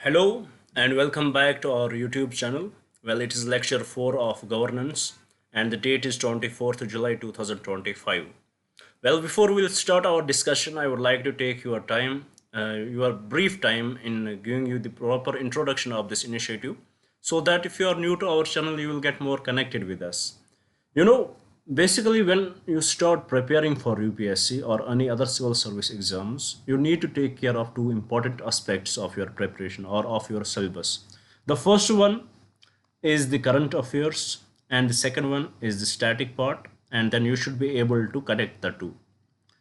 Hello and welcome back to our YouTube channel. Well, it is lecture 4 of governance and the date is 24th July 2025. Well, before we'll start our discussion, I would like to take your brief time in giving you the proper introduction of this initiative so that if you are new to our channel, you will get more connected with us. You know, basically, when you start preparing for UPSC or any other civil service exams, you need to take care of two important aspects of your preparation or of your syllabus. The first one is the current affairs, and the second one is the static part, and then you should be able to connect the two.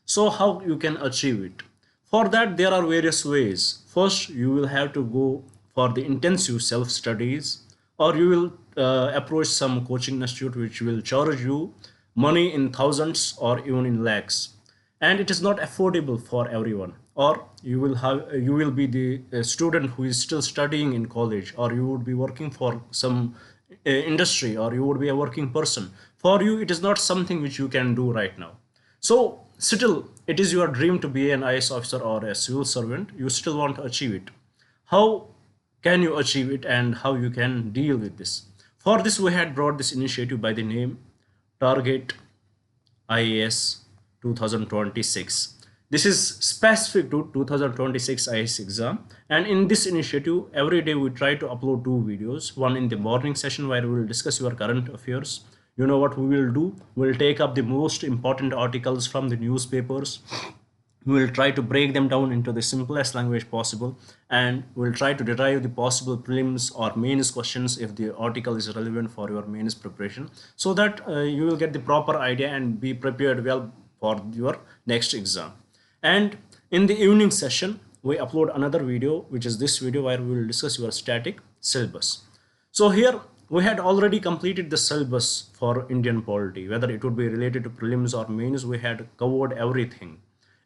So how you can achieve it? For that there are various ways. First, you will have to go for the intensive self studies, or you will approach some coaching institute which will charge you money in thousands or even in lakhs, and it is not affordable for everyone. Or you will be the student who is still studying in college, or you would be working for some industry, or you would be a working person. For you it is not something which you can do right now. So still, it is your dream to be an IS officer or a civil servant. You still want to achieve it. How can you achieve it and how you can deal with this? For this, we had brought this initiative by the name Target IAS 2026. This is specific to 2026 IAS exam, and in this initiative every day we try to upload two videos. One in the morning session where we will discuss your current affairs. You know what we will do? We'll take up the most important articles from the newspapers. We will try to break them down into the simplest language possible, and we'll try to derive the possible prelims or mains questions if the article is relevant for your mains preparation, so that you will get the proper idea and be prepared well for your next exam. And in the evening session we upload another video, which is this video, where we will discuss your static syllabus. So here we had already completed the syllabus for Indian polity, whether it would be related to prelims or mains. We had covered everything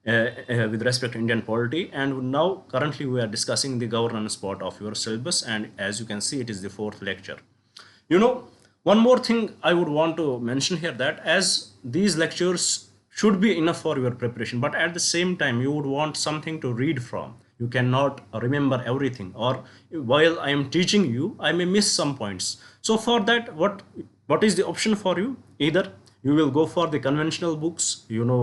with respect to Indian polity, and now currently we are discussing the governance part of your syllabus, and as you can see, it is the fourth lecture. You know, one more thing I would want to mention here, that as these lectures should be enough for your preparation, but at the same time you would want something to read from. You cannot remember everything, or while I am teaching you I may miss some points. So for that, what is the option for you? Either you will go for the conventional books, invest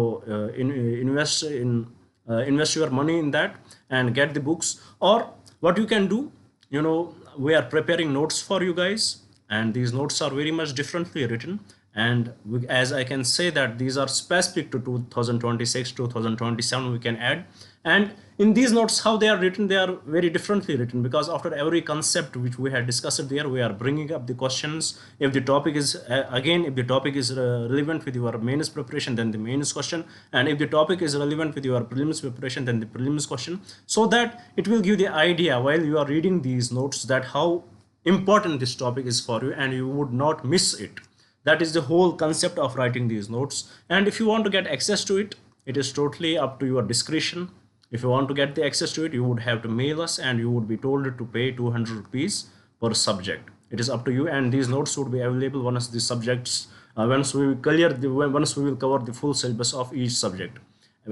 your money in that and get the books, or what you can do, we are preparing notes for you guys, and these notes are very much differently written, and as I can say that these are specific to 2026 2027 we can add. And in these notes, how they are written, they are very differently written, because after every concept which we had discussed there, we are bringing up the questions. If the topic is relevant with your mains preparation, then the mains question, and if the topic is relevant with your prelims preparation, then the prelims question, so that it will give the idea while you are reading these notes that how important this topic is for you, and you would not miss it. That is the whole concept of writing these notes. And if you want to get access to it, it is totally up to your discretion. If you want to get the access to it, you would have to mail us, and you would be told to pay 200 rupees per subject. It is up to you, and these notes would be available once the subjects once we will cover the full syllabus of each subject.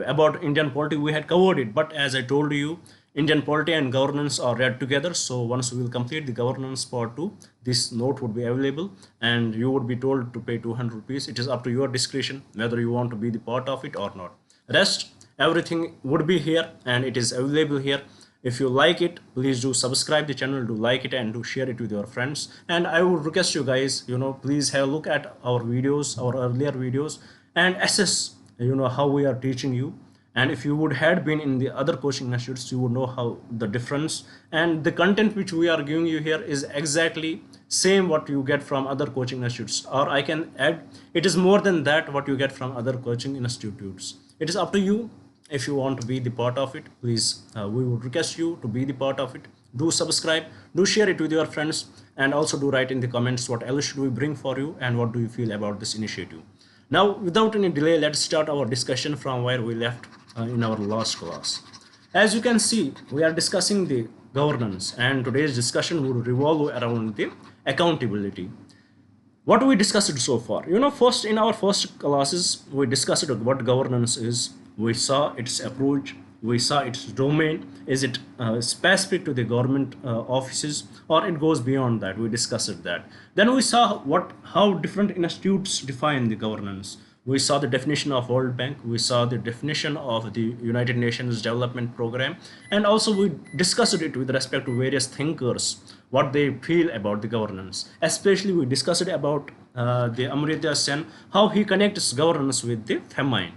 About Indian polity we had covered it, but as I told you, Indian polity and governance are read together. So once we will complete the governance part 2, this note would be available, and you would be told to pay 200 rupees. It is up to your discretion whether you want to be the part of it or not. Rest, everything would be here and it is available here. If you like it, please do subscribe the channel, do like it, and do share it with your friends. And I would request you guys, please have a look at our videos, our earlier videos, and assess how we are teaching you. And if you would had been in the other coaching institutes, you would know how the difference, and the content which we are giving you here is exactly same what you get from other coaching institutes, or I can add, it is more than that what you get from other coaching institutes. It is up to you. If you want to be the part of it, please, we would request you to be the part of it. Do subscribe, do share it with your friends, and also do write in the comments what else should we bring for you and what do you feel about this initiative. Now, without any delay, let's start our discussion from where we left in our last class. As you can see, we are discussing the governance, and today's discussion would revolve around the accountability. What we discussed so far, first in our first classes we discussed what governance is. We saw its approach, we saw its domain. Is it specific to the government offices, or it goes beyond that? We discussed that. Then we saw how different institutes define the governance. We saw the definition of World Bank, we saw the definition of the United Nations Development Program, and also we discussed it with respect to various thinkers, what they feel about the governance. Especially we discussed about the Amartya Sen, how he connects governance with the famine.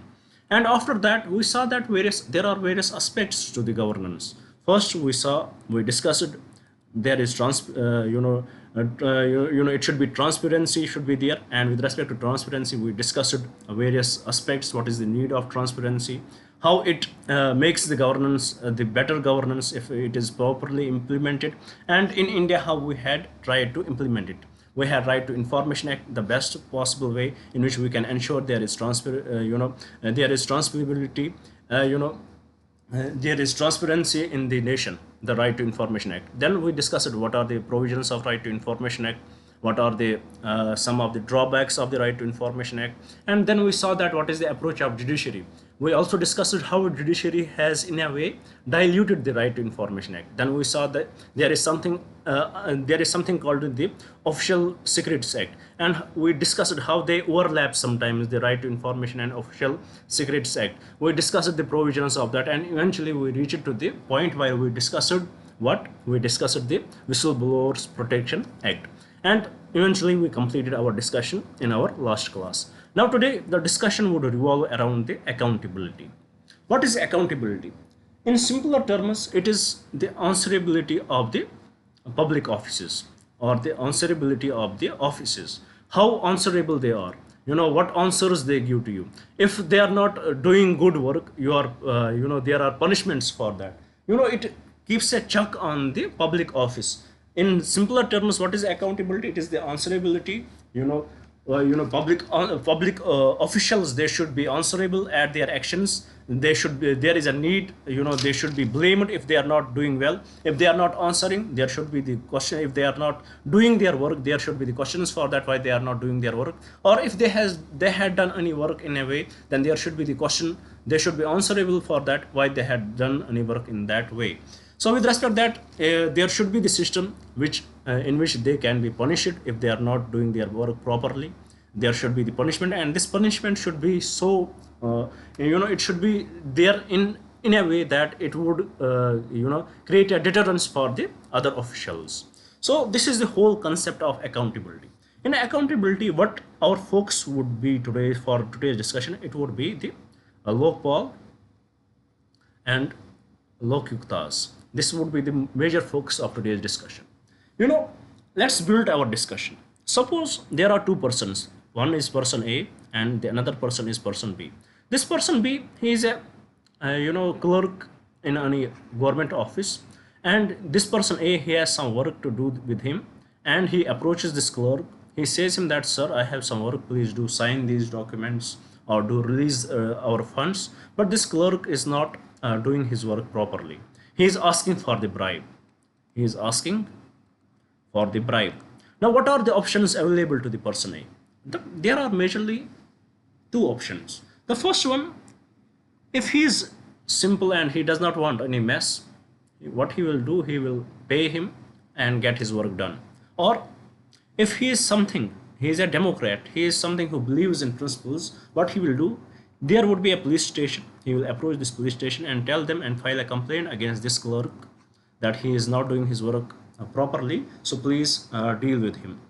And after that, we saw that there are various aspects to the governance. First, we discussed there is it should be transparency should be there, and with respect to transparency, we discussed various aspects. What is the need of transparency? How it makes the governance the better governance if it is properly implemented, and in India, how we had tried to implement it. We have Right to Information Act, the best possible way in which we can ensure there is there is transferability, there is transparency in the nation, the Right to Information Act. Then we discussed what are the provisions of Right to Information Act, what are the some of the drawbacks of the Right to Information Act, and then we saw that what is the approach of judiciary. We also discussed how judiciary has in a way diluted the Right to Information Act. Then we saw that there is something called the Official Secrets Act, and we discussed how they overlap sometimes, the Right to Information and Official Secrets Act. We discussed the provisions of that, and eventually we reached to the point where we discussed the Whistleblowers Protection Act, and eventually we completed our discussion in our last class. Now today the discussion would revolve around the accountability. What is accountability? In simpler terms, it is the answerability of the public offices, or the answerability of the offices, how answerable they are, what answers they give to you. If they are not doing good work, there are punishments for that. It keeps a check on the public office. In simpler terms, what is accountability? It is the answerability. Public officials, they should be answerable at their actions. There is a need, they should be blamed if they are not doing well. If they are not answering, there should be the question. If they are not doing their work, there should be the questions for that, why they are not doing their work. Or if they had done any work in a way, then there should be the question. They should be answerable for that, why they had done any work in that way. So with respect to that, there should be the system in which they can be punished if they are not doing their work properly. There should be the punishment, and this punishment should be so, it should be there in a way that it would, create a deterrence for the other officials. So this is the whole concept of accountability. In accountability, what our focus would be today for today's discussion, it would be the Lokpal and Lokyuktas. This would be the major focus of today's discussion. Let's build our discussion. Suppose there are two persons. One is person A and the another person is person B. This person B, he is a clerk in any government office, and this person A, he has some work to do with him, and he approaches this clerk. He says him that, sir, I have some work, please do sign these documents or do release our funds. But this clerk is not doing his work properly. He is asking for the bribe. He is asking for the bribe. Now, what are the options available to the person A? There are majorly two options. The first one, if he is simple and he does not want any mess, what he will do, he will pay him and get his work done. Or if he is a Democrat, he is something who believes in principles, what he will do, there would be a police station. He will approach this police station and tell them and file a complaint against this clerk that he is not doing his work properly, so please deal with him.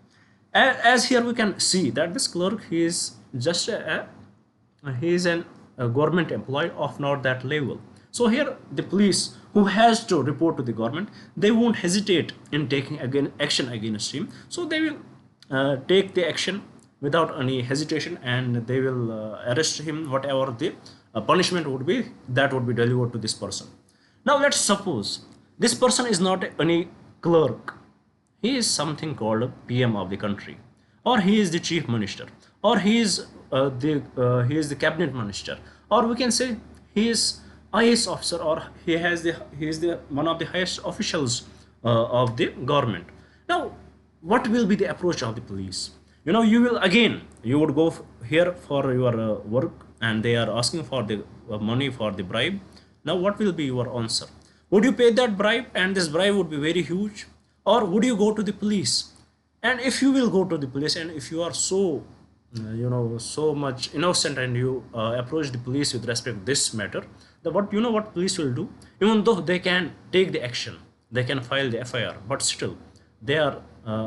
As here we can see that this clerk, he is just a government employee of not that level. So here the police, who has to report to the government, they won't hesitate in taking action against him. So they will take the action without any hesitation, and they will arrest him. Whatever the punishment would be, that would be delivered to this person. Now let's suppose this person is not any clerk. He is something called a PM of the country, or he is the chief minister, or he is the cabinet minister, or we can say he is IAS officer, or he is the one of the highest officials of the government. Now, what will be the approach of the police? You would go here for your work, and they are asking for the money for the bribe. Now what will be your answer? Would you pay that bribe, and this bribe would be very huge, or would you go to the police? And if you will go to the police, and if you are so so much innocent, and you approach the police with respect to this matter, the what what police will do? Even though they can take the action, they can file the FIR, but still they are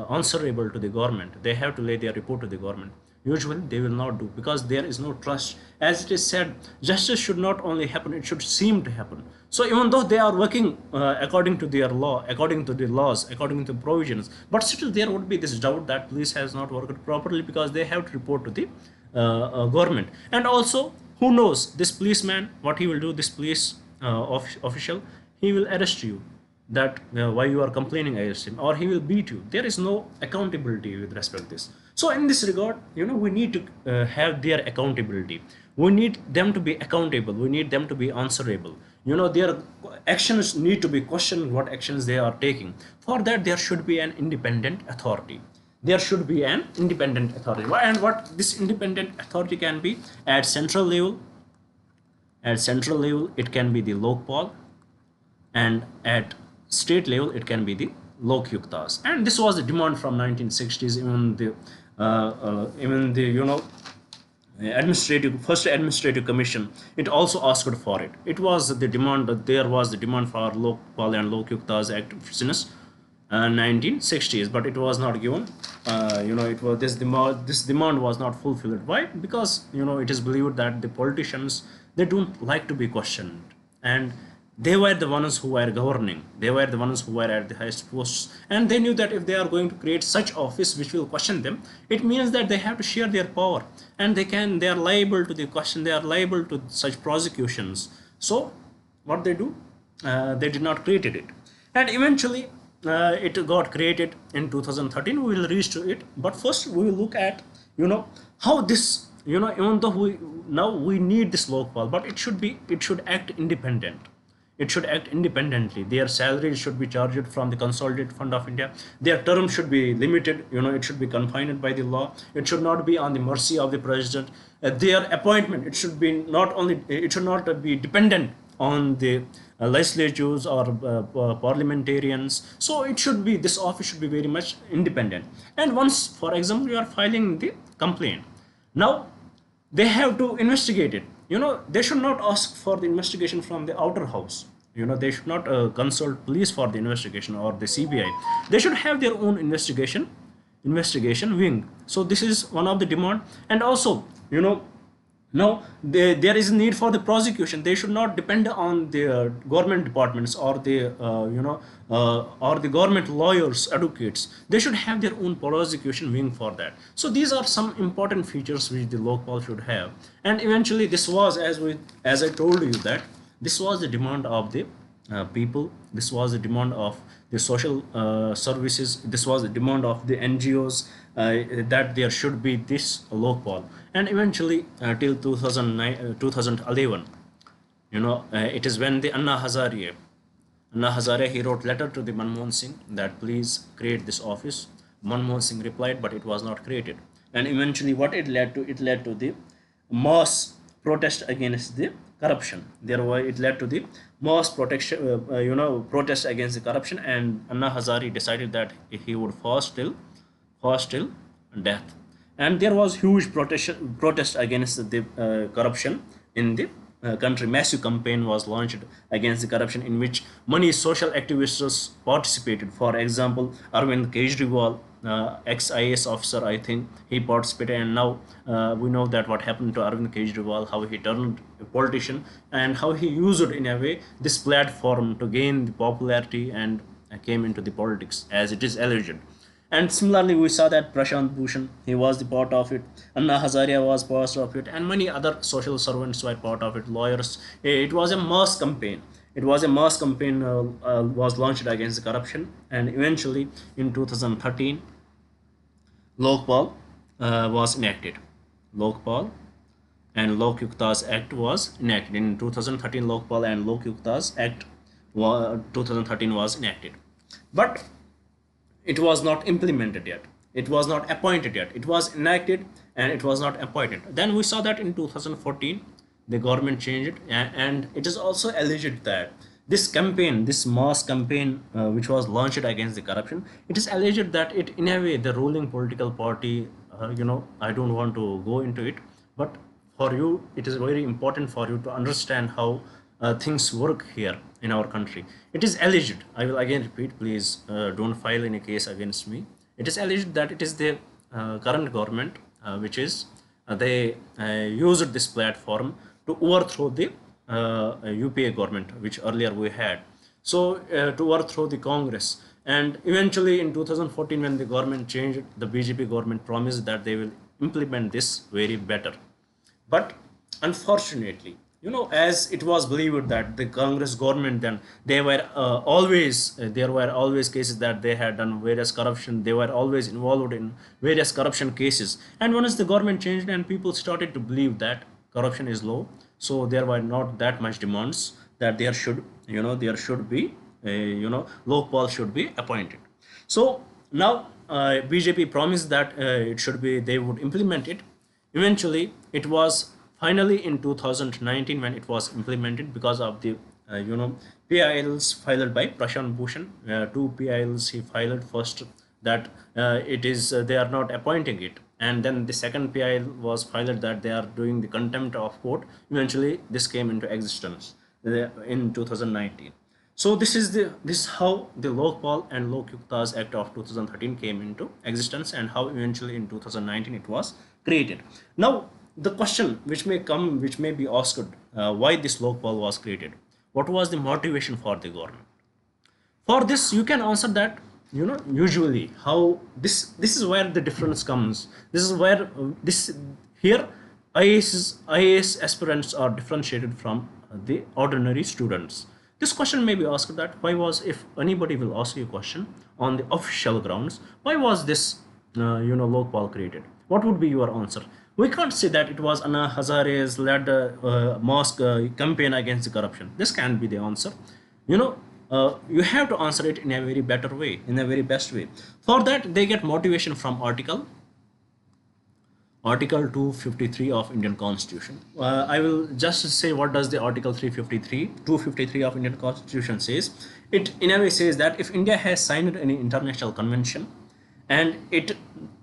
answerable to the government. They have to lay their report to the government. Usually they will not do, because there is no trust. As it is said, justice should not only happen, it should seem to happen. So even though they are working according to their law, according to the laws, according to the provisions, but still there would be this doubt that police has not worked properly, because they have to report to the government. And also, who knows, this policeman, what he will do, this police official, he will arrest you, that why you are complaining against him, or he will beat you. There is no accountability with respect to this. So in this regard, we need to have their accountability. We need them to be accountable. We need them to be answerable. Their actions need to be questioned, what actions they are taking. For that, there should be an independent authority. There should be an independent authority. And what this independent authority can be? At central level, it can be the Lokpal, and at state level it can be the Lokyuktas. And this was the demand from 1960s. Even the first administrative commission, it also asked for it. It was the demand, there was the demand for Lokpal and Lokyuktas Act since 1960s, but it was not given. It was this demand was not fulfilled. Why? Because it is believed that the politicians, they don't like to be questioned, and they were the ones who were governing. They were the ones who were at the highest posts, and they knew that if they are going to create such office which will question them, it means that they have to share their power, and they are liable to the question. They are liable to such prosecutions. So what they do, they did not create it, and eventually it got created in 2013. We will reach to it, but first we will look at how this, even though we need this Lokpal, but it should act independent. It should act independently. Their salaries should be charged from the Consolidated Fund of India. Their term should be limited. It should be confined by the law. It should not be on the mercy of the president. Their appointment, it should not be dependent on the legislatures or parliamentarians. So this office should be very much independent. And once, for example, you are filing the complaint, now they have to investigate it. They should not ask for the investigation from the outer house. They should not consult police for the investigation, or the CBI. They should have their own investigation wing. So this is one of the demand. And also, now there is a need for the prosecution. They should not depend on the government departments, or the or the government lawyers, advocates. They should have their own prosecution wing for that. So these are some important features which the Lokpal should have. And eventually, this was, as I told you, that this was the demand of the people. This was the demand of the social services. This was the demand of the NGOs, that there should be this Lokpal. And eventually, till 2011, it is when the Anna Hazare, he wrote letter to the Manmohan Singh that please create this office. Manmohan Singh replied, but it was not created. And eventually, what it led to? It led to the mass protest against the corruption. It led to the mass protest against the corruption. And Anna Hazare decided that he would fast till death. And there was huge protest against the corruption in the country. Massive campaign was launched against the corruption, in which many social activists participated. For example, Arvind Kejriwal, ex-IAS officer, I think, he participated. And now we know that what happened to Arvind Kejriwal, how he turned a politician, and how he used, in a way, this platform to gain the popularity and came into the politics, as it is alleged. And similarly, we saw that Prashant Bhushan, he was the part of it. Anna Hazare was part of it, and many other social servants were part of it. Lawyers. It was a mass campaign. Was launched against the corruption, and eventually, in 2013, Lokpal was enacted. Lokpal and Lokyukta's Act was enacted in 2013. Lokpal and Lokyukta's Act 2013 was enacted, but it was not implemented yet. It was not appointed yet. It was enacted and it was not appointed. Then we saw that in 2014, the government changed it, and it is also alleged that this campaign, this mass campaign which was launched against the corruption, it is alleged that it in a way the ruling political party, I don't want to go into it, but for you it is very important for you to understand how things work here in our country. It is alleged, I will again repeat, please don't file any case against me. It is alleged that it is the current government which is they used this platform to overthrow the UPA government which earlier we had. So to overthrow the Congress, and eventually in 2014 when the government changed, the BJP government promised that they will implement this very better. But unfortunately, as it was believed that the Congress government, then they were always there were always cases that they had done various corruption, they were always involved in various corruption cases. And once the government changed and people started to believe that corruption is low, so there were not that much demands that there should be Lokpal should be appointed. So now BJP promised that it should be, they would implement it. Eventually, it was finally in 2019 when it was implemented because of the PILs filed by Prashant Bhushan. Two PILs he filed first that it is they are not appointing it, and then the second PIL was filed that they are doing the contempt of court. Eventually, this came into existence in 2019. So this is how the Lokpal and Lokyukta's Act of 2013 came into existence, and how eventually in 2019 it was created. Now the question which may come, which may be asked, why this Lokpal was created? What was the motivation for the government? For this, you can answer that usually how this is where the difference comes. This is where this here IAS aspirants are differentiated from the ordinary students. This question may be asked that why was, if anybody will ask you a question on the official grounds, why was this Lokpal created? What would be your answer? We can't say that it was Anna Hazare's led mass campaign against the corruption. This can be the answer. You have to answer it in a very better way, in a very best way. For that, they get motivation from Article 253 of Indian Constitution. I will just say what does the Article 253 of Indian Constitution says. It in a way says that if India has signed any international convention, and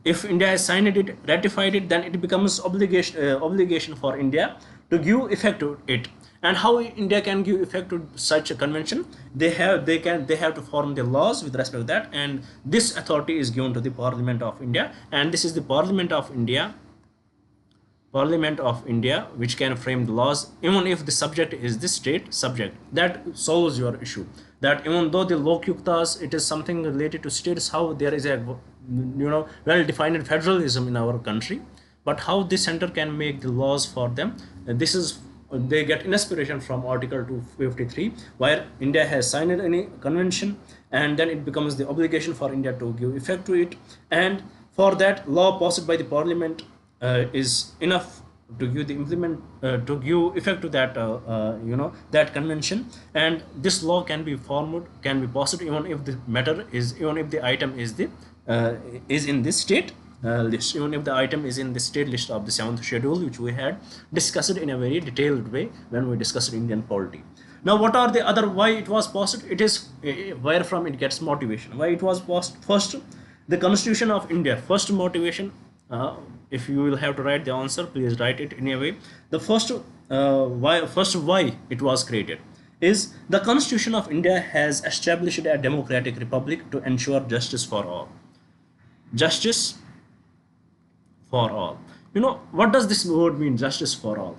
if India has signed it, ratified it, then it becomes obligation for India to give effect to it. And how India can give effect to such a convention? They have to form the laws with respect to that, and this authority is given to the Parliament of India, and this is the Parliament of India which can frame the laws, even if the subject is the state subject. That solves your issue, that even though the Lokyuktas, it is something related to states, how there is a well defined federalism in our country, but how the center can make the laws for them, this is they get inspiration from Article 253, where India has signed any convention, and then it becomes the obligation for India to give effect to it, and for that law passed by the Parliament is enough to give effect to that that convention, and this law can be passed even if the item is in this state list, even if the item is in the state list of the 7th schedule, which we had discussed in a very detailed way when we discussed Indian polity. Now, what are the other, why it was passed? It is where from it gets motivation. Why it was passed? First, the Constitution of India. First motivation. If you will have to write the answer, please write it in a way. The first why it was created is the Constitution of India has established a democratic republic to ensure justice for all. Justice for all. What does this word mean, justice for all?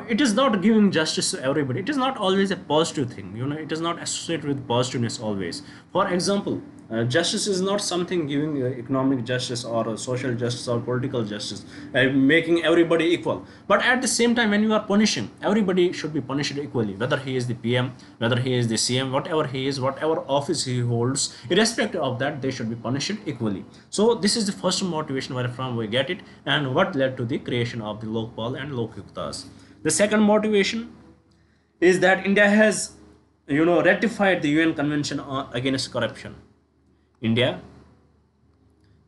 It is not giving justice to everybody. It is not always a positive thing. It is not associated with positiveness always. For example, justice is not something giving economic justice or social justice or political justice, making everybody equal. But at the same time, when you are punishing, everybody should be punished equally, whether he is the PM, whether he is the CM, whatever he is, whatever office he holds, irrespective of that, they should be punished equally. So this is the first motivation where from we get it, and what led to the creation of the Lokpal and Lokyuktas. The second motivation is that India has ratified the UN Convention against corruption. India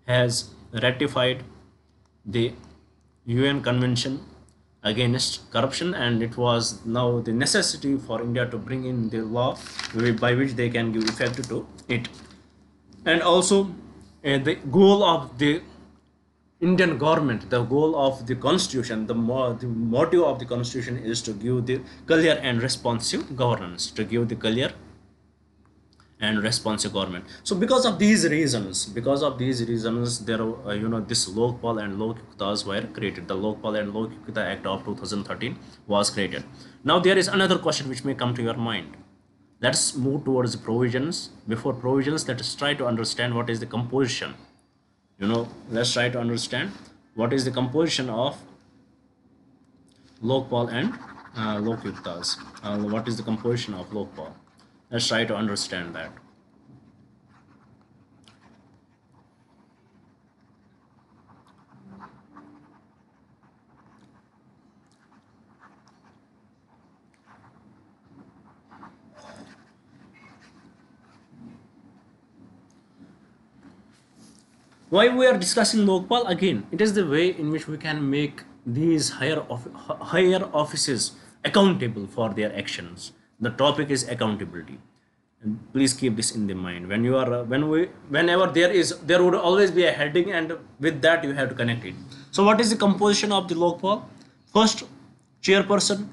has ratified the UN Convention against corruption, and it was now the necessity for India to bring in the law by which they can give effect to it. And also the goal of the Indian government, the goal of the constitution, the motive of the constitution is to give the clear and responsive governance, to give the clear and responsive government. So because of these reasons, there this Lokpal and Lokyuktas were created. The Lokpal and Lokyukta Act of 2013 was created. Now there is another question which may come to your mind. Let's move towards the provisions. Before provisions, let us try to understand what is the composition. Let's try to understand what is the composition of Lokpal and Lokyuktas. What is the composition of Lokpal? Let's try to understand that. Why we are discussing Lokpal? Again, it is the way in which we can make these higher offices accountable for their actions. The topic is accountability, and please keep this in the mind. Whenever there would always be a heading, and with that you have to connect it. So what is the composition of the Lokpal? First, chairperson.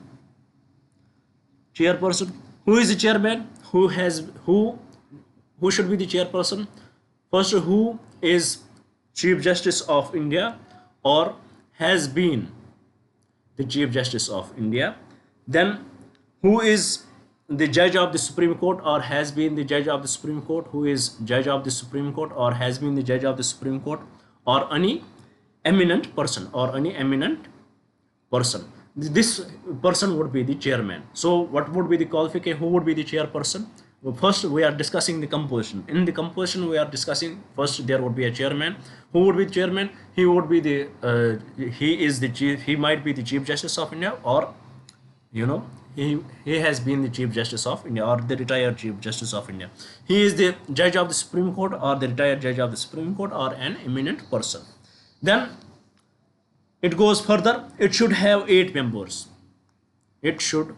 Who is the chairman? Who should be the chairperson? First, who is Chief Justice of India or has been the Chief Justice of India? Then, who is the judge of the Supreme Court or has been the judge of the Supreme Court? Who is judge of the Supreme Court or has been the judge of the Supreme Court? Or any eminent person, This person would be the chairman. So what would be the qualification? Who would be the chairperson? Well, first we are discussing the composition. In the composition we are discussing, first there would be a chairman. Who would be the chairman? He would be he might be the Chief Justice of India, or he has been the Chief Justice of India or the retired Chief Justice of India. He is the judge of the Supreme Court or the retired judge of the Supreme Court or an eminent person. Then it goes further. It should have 8 members. It should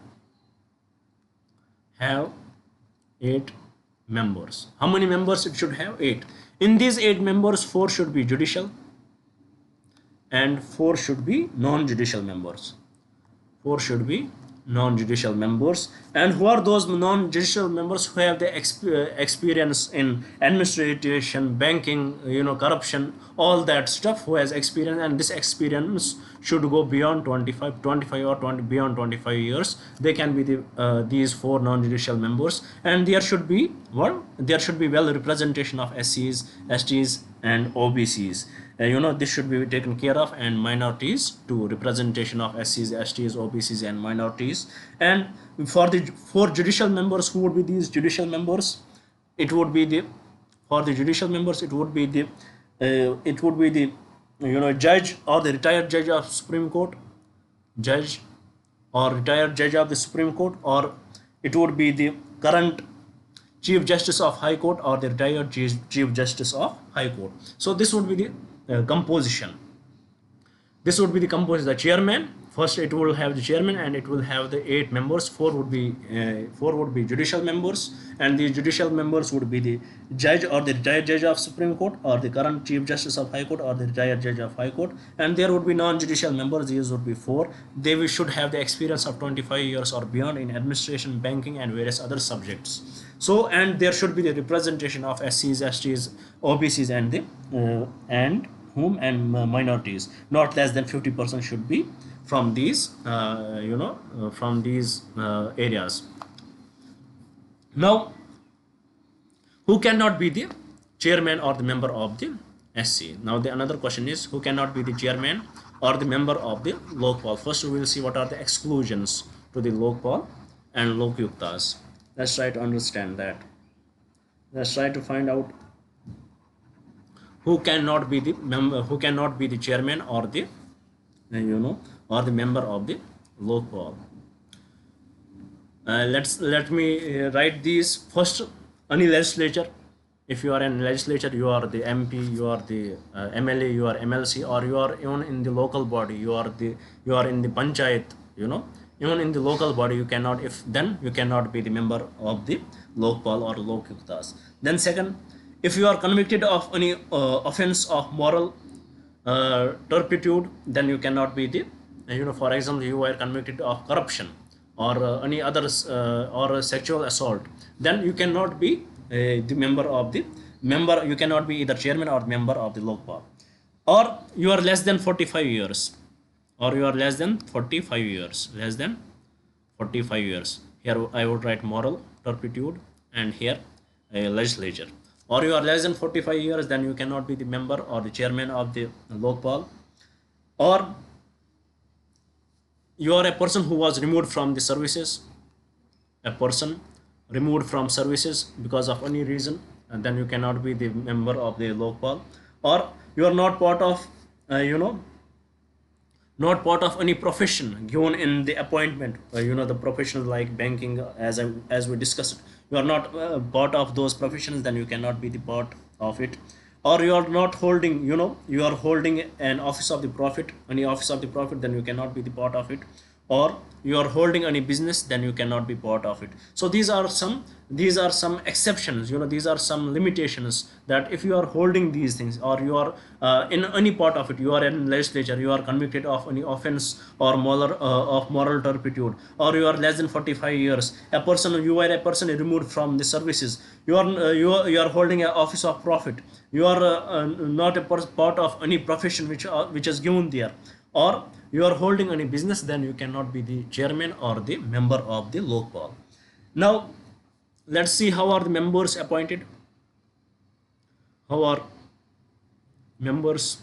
have 8 members. How many members it should have? 8. In these 8 members, 4 should be judicial and 4 should be non-judicial members. 4 should be non-judicial members. And who are those non-judicial members? Who have the experience in administration, banking, corruption, all that stuff, who has experience, and this experience should go beyond 25 or beyond 25 years. They can be these 4 non-judicial members, and there should be well representation of SCs, STs and OBCs. This should be taken care of, and minorities to representation of SCs, STs, OBCs and minorities. And for the 4 judicial members, who would be these judicial members? It would be the judge or the retired judge of Supreme Court, or it would be the current Chief Justice of High Court or the retired Chief Justice of High Court. So this would be the composition. This would be the composition. The chairman. First, it will have the chairman, and it will have the 8 members. 4 would be judicial members, and the judicial members would be the judge or the retired judge of Supreme Court, or the current Chief Justice of High Court, or the retired judge of High Court. And there would be non-judicial members. These would be 4. They should have the experience of 25 years or beyond in administration, banking, and various other subjects. So, and there should be the representation of SCs, STs, OBCs, and minorities. Not less than 50% should be from these areas. Now, who cannot be the chairman or the member of the SC? Now the another question is, who cannot be the chairman or the member of the Lokpal? First we will see what are the exclusions to the Lokpal and Lokyuktas. Let's try to understand that. Let's try to find out who cannot be the member, who cannot be the chairman or the or the member of the Lokpal. Let me write these. First, any legislature If you are in legislature, you are the MP, you are the MLA, you are MLC, or you are even in the local body, you are in the panchayat, even in the local body you cannot, if then you cannot be the member of the Lokpal or Lokyuktas. Then second, if you are convicted of any offense of moral turpitude, then you cannot be the, for example, you were convicted of corruption or any others or sexual assault, then you cannot be the member, you cannot be either chairman or member of the Lokpal. Or you are less than 45 years, or you are less than 45 years, less than 45 years. Here I would write moral turpitude, and here a legislature. Or you are less than 45 years, then you cannot be the member or the chairman of the Lokpal. Or you are a person who was removed from the services, a person removed from services because of any reason, and then you cannot be the member of the Lokpal. Or you are not part of not part of any profession given in the appointment, the professions like banking, as we discussed, you are not part of those professions, then you cannot be the part of it. Or you are not holding, you are holding an office of the profit, any office of the profit, then you cannot be the part of it. Or you are holding any business, then you cannot be part of it. So these are some exceptions, these are some limitations, that if you are holding these things, or you are in any part of it, you are in legislature, you are convicted of any offense or moral turpitude, or you are less than 45 years, you are a person removed from the services, you are holding an office of profit, you are not a part of any profession which is given there, or you are holding any business, then you cannot be the chairman or the member of the Lokpal. Now let's see how are the members appointed. How are members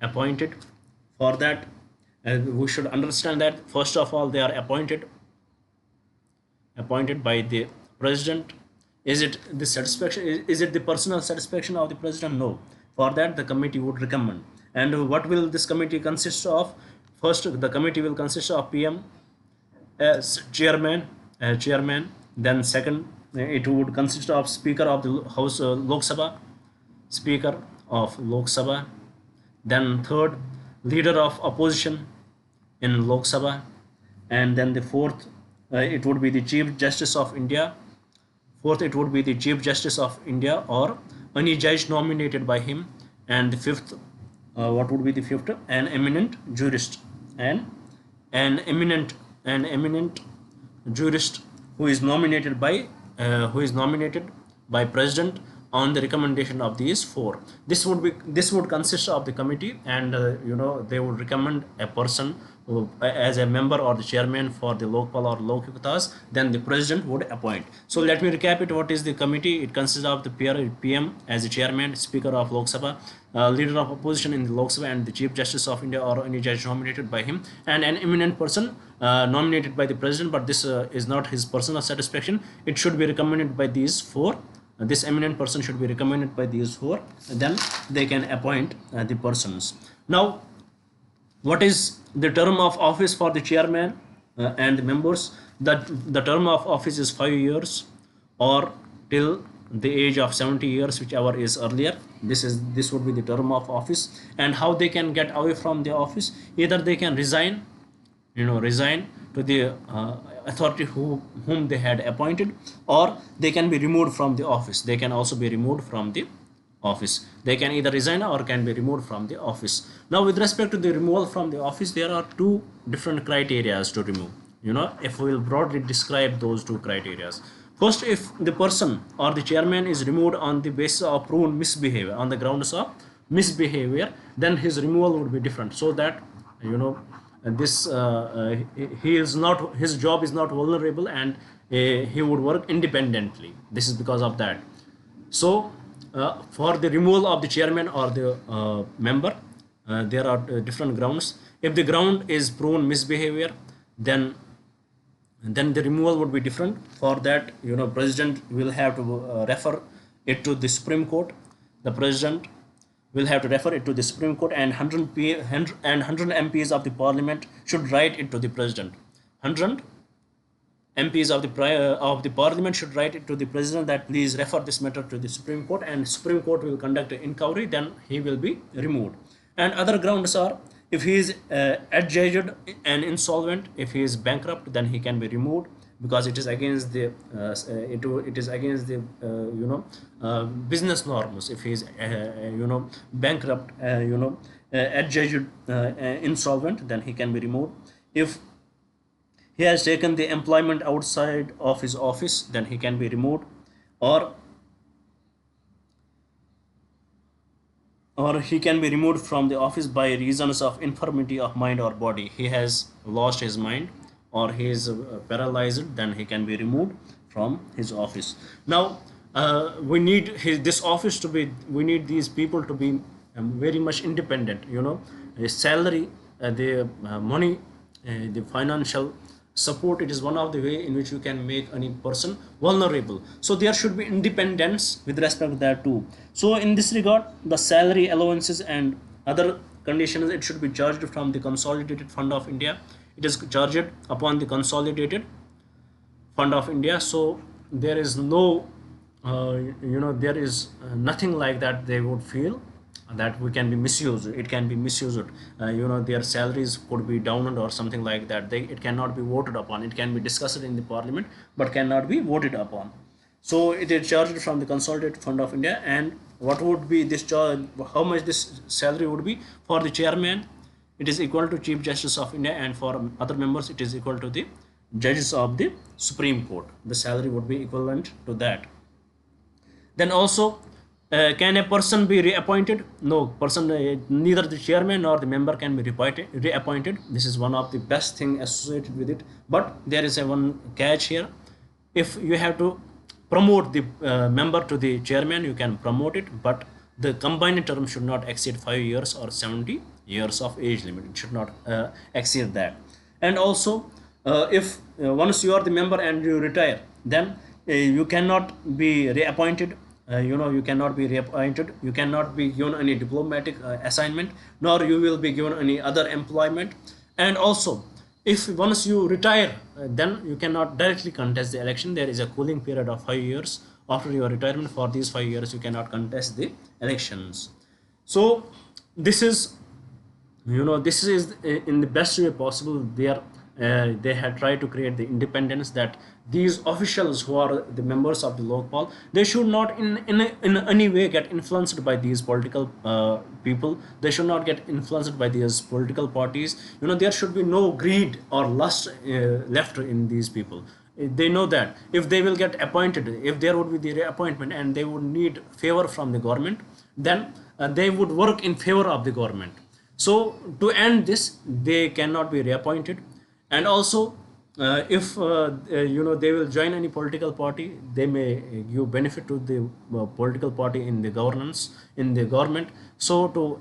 appointed? For that, we should understand that first of all, they are appointed by the president. Is it the satisfaction, is it the personal satisfaction of the president? No. For that, the committee would recommend. And what will this committee consist of? First, the committee will consist of PM as chairman. Then second, it would consist of Speaker of the House, Lok Sabha, Speaker of Lok Sabha. Then third, leader of opposition in Lok Sabha. And then the fourth, it would be the Chief Justice of India. Fourth, it would be the Chief Justice of India or any judge nominated by him. And the fifth, what would be the fifth? An eminent jurist, and an eminent jurist who is nominated by president on the recommendation of these four. This would consist of the committee, and they would recommend a person who, as a member or the chairman for the Lokpal or Lokyuktas, then the president would appoint. So let me recap it. What is the committee? It consists of the PM as the chairman, Speaker of Lok Sabha, leader of opposition in the Lok Sabha, and the Chief Justice of India or any judge nominated by him, and an eminent person nominated by the president, but this is not his personal satisfaction. It should be recommended by these four. This eminent person should be recommended by these four, and then they can appoint the persons. Now, what is the term of office for the chairman and the members? The term of office is 5 years, or till the age of 70 years, whichever is earlier. This would be the term of office. And how they can get away from the office? Either they can resign to the authority whom they had appointed, or they can be removed from the office. They can also be removed from the office. They can either resign or can be removed from the office. Now, with respect to the removal from the office, there are two different criteria to remove. If we will broadly describe those two criteria. First, if the person or the chairman is removed on the basis of proven misbehavior, on the grounds of misbehavior, then his removal would be different, so that this his job is not vulnerable, and he would work independently. This is because of that. So for the removal of the chairman or the member, there are different grounds. If the ground is proven misbehavior, then the removal would be different. For that, president will have to refer it to the Supreme Court. The president will have to refer it to the Supreme Court, and 100 MPs of the parliament should write it to the president. 100 MPs of the parliament should write it to the president that please refer this matter to the Supreme Court, and Supreme Court will conduct an inquiry, then he will be removed. And other grounds are, if he is adjudged and insolvent, if he is bankrupt, then he can be removed, because it is against the it is against the business norms. If he is bankrupt, adjudged insolvent, then he can be removed. If he has taken the employment outside of his office, then he can be removed, or he can be removed from the office by reasons of infirmity of mind or body. He has lost his mind, or he is paralyzed, then he can be removed from his office. Now we need this office to be, we need these people to be very much independent. His salary, the money, the financial support, it is one of the way in which you can make any person vulnerable. So there should be independence with respect to that too. So in this regard, the salary allowances and other conditions, it should be charged from the consolidated fund of India. It is charged upon the consolidated fund of India. So there is no there is nothing like that they would feel that we can be misused. It can be misused. Their salaries could be downed or something like that. It cannot be voted upon. It can be discussed in the parliament, but cannot be voted upon. So it is charged from the consolidated fund of India. And what would be this charge? How much this salary would be? For the chairman, it is equal to Chief Justice of India, and for other members, it is equal to the judges of the Supreme Court. The salary would be equivalent to that. Then also, can a person be reappointed? No person, neither the chairman nor the member can be reappointed. This is one of the best thing associated with it. But there is a one catch here. If you have to promote the member to the chairman, you can promote it, but the combined term should not exceed 5 years or 70 years of age limit. It should not exceed that. And also, if once you are the member and you retire, then you cannot be reappointed. You cannot be reappointed. You cannot be given any diplomatic assignment, nor you will be given any other employment. And also, if once you retire, then you cannot directly contest the election. There is a cooling period of 5 years after your retirement. For these 5 years, you cannot contest the elections. So this is, this is in the best way possible. They had tried to create the independence, that these officials who are the members of the Lokpal, they should not in any way get influenced by these political people. They should not get influenced by these political parties. There should be no greed or lust left in these people. They know that if they will get appointed, if there would be the reappointment and they would need favor from the government, then they would work in favor of the government. So to end this, they cannot be reappointed. And also, if they will join any political party, they may give benefit to the political party in the governance, in the government. So to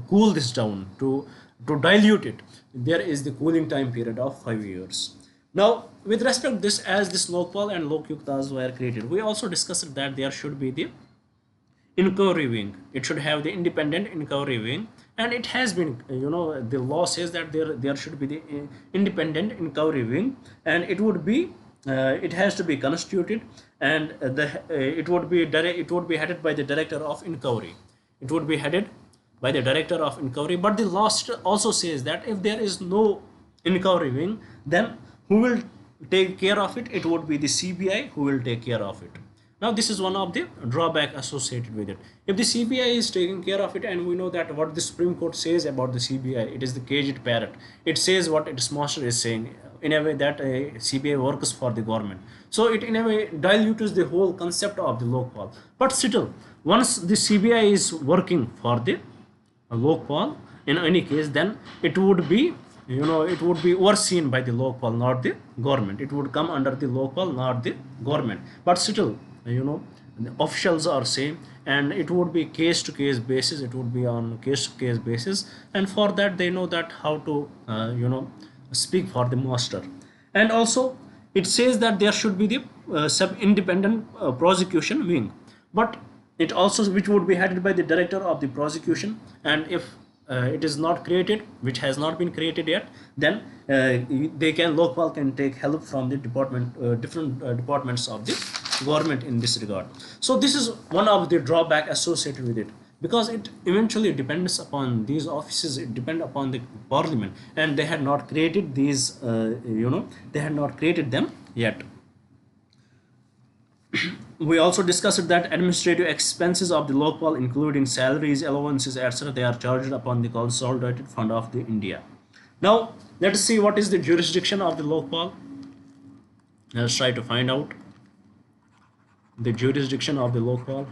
cool this down, to dilute it, there is the cooling time period of 5 years. Now, with respect to this, as this Lokpal and Lokyuktas were created, we also discussed that there should be the inquiry wing. It should have the independent inquiry wing, and it has been, the law says that there should be the independent inquiry wing, and it would be it has to be constituted, and it would be headed by the director of inquiry. It would be headed by the director of inquiry. But the law also says that if there is no inquiry wing, then who will take care of it? It would be the CBI who will take care of it. Now this is one of the drawback associated with it. If the CBI is taking care of it, and we know that what the Supreme Court says about the CBI, it is the caged parrot. It says what its master is saying, in a way that CBI works for the government. So it in a way dilutes the whole concept of the Lokpal. But still, once the CBI is working for the Lokpal, in any case, then it would be, it would be overseen by the Lokpal, not the government. It would come under the Lokpal, not the government. But still, the officials are same, and it would be case to case basis. It would be on case to case basis, and for that they know that how to speak for the master. And also it says that there should be the sub independent prosecution wing, but it also, which would be headed by the director of the prosecution. And if it is not created, which has not been created yet, then Lokpal can take help from the different departments of the government in this regard. So this is one of the drawback associated with it, because it eventually depends upon these offices, it depends upon the parliament, and they had not created these, they had not created them yet. We also discussed that administrative expenses of the Lokpal, including salaries, allowances, etc., they are charged upon the consolidated fund of the India. Now, let us see what is the jurisdiction of the Lokpal. Let's try to find out the jurisdiction of the Lokpal.